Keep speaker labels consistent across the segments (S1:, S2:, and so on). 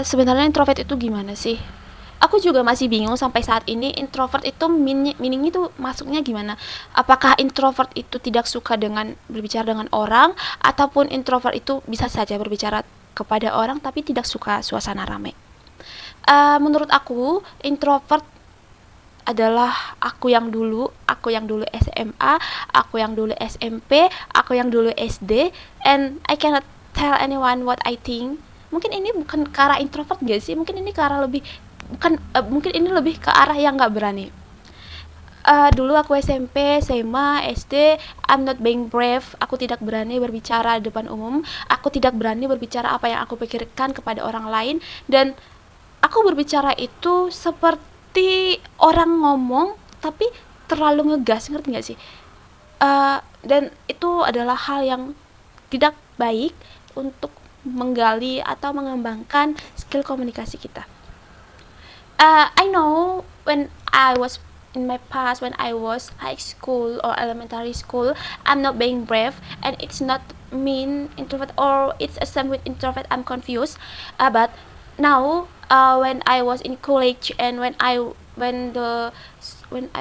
S1: Sebenarnya introvert itu gimana sih? Aku juga masih bingung sampai saat ini introvert itu meaning itu masuknya gimana? Apakah introvert itu tidak suka dengan berbicara dengan orang ataupun introvert itu bisa saja berbicara kepada orang tapi tidak suka suasana ramai? Menurut aku introvert adalah aku yang dulu SMA, aku yang dulu SMP, aku yang dulu SD, and I cannot tell anyone what I think. Mungkin ini bukan ke arah introvert gak sih? Mungkin ini ke arah lebih bukan mungkin ini lebih ke arah yang nggak berani. Dulu aku SMP, SMA, SD, I'm not being brave. Aku tidak berani berbicara di depan umum. Aku tidak berani berbicara apa yang aku pikirkan kepada orang lain. Dan aku berbicara itu seperti orang ngomong tapi terlalu ngegas, ngerti nggak sih? Dan itu adalah hal yang tidak baik untuk menggali atau mengembangkan skill komunikasi kita. I know when I was in my past, when I was high school or elementary school, I'm not being brave, and it's not mean introvert or it's a same with introvert. I'm confused. But now, when I was in college and when I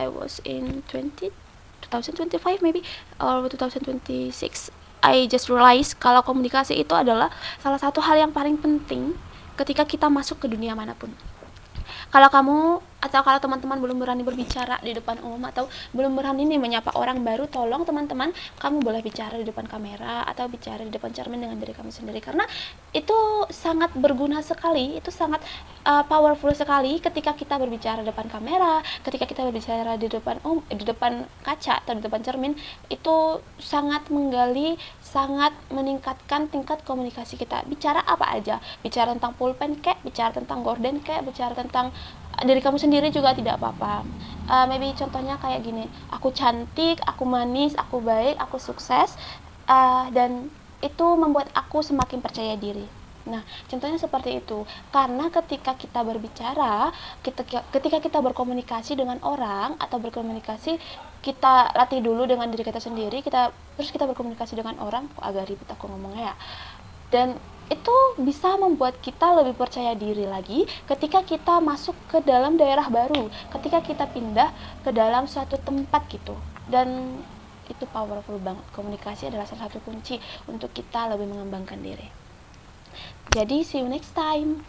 S1: was in 2025 maybe or 2026, I just realize kalau komunikasi itu adalah salah satu hal yang paling penting ketika kita masuk ke dunia manapun. Kalau kamu atau kalau teman-teman belum berani berbicara di depan umum atau belum berani nih menyapa orang baru, tolong teman-teman kamu boleh bicara di depan kamera atau bicara di depan cermin dengan diri kamu sendiri, karena itu sangat berguna sekali, itu sangat powerful sekali ketika kita berbicara di depan kamera, ketika kita berbicara di depan kaca atau di depan cermin. Itu sangat menggali, sangat meningkatkan tingkat komunikasi kita. Bicara apa aja, bicara tentang pulpen kayak, bicara tentang gorden kayak, bicara tentang diri kamu sendiri juga tidak apa-apa. Maybe contohnya kayak gini, aku cantik, aku manis, aku baik, aku sukses, dan itu membuat aku semakin percaya diri. Nah, contohnya seperti itu. Karena ketika kita berbicara, ketika kita berkomunikasi dengan orang atau berkomunikasi, kita latih dulu dengan diri kita sendiri, terus kita berkomunikasi dengan orang. Kok agak ribet aku ngomongnya ya. Dan itu bisa membuat kita lebih percaya diri lagi ketika kita masuk ke dalam daerah baru, ketika kita pindah ke dalam suatu tempat gitu. Dan itu powerful banget. Komunikasi adalah salah satu kunci untuk kita lebih mengembangkan diri. Jadi see you next time.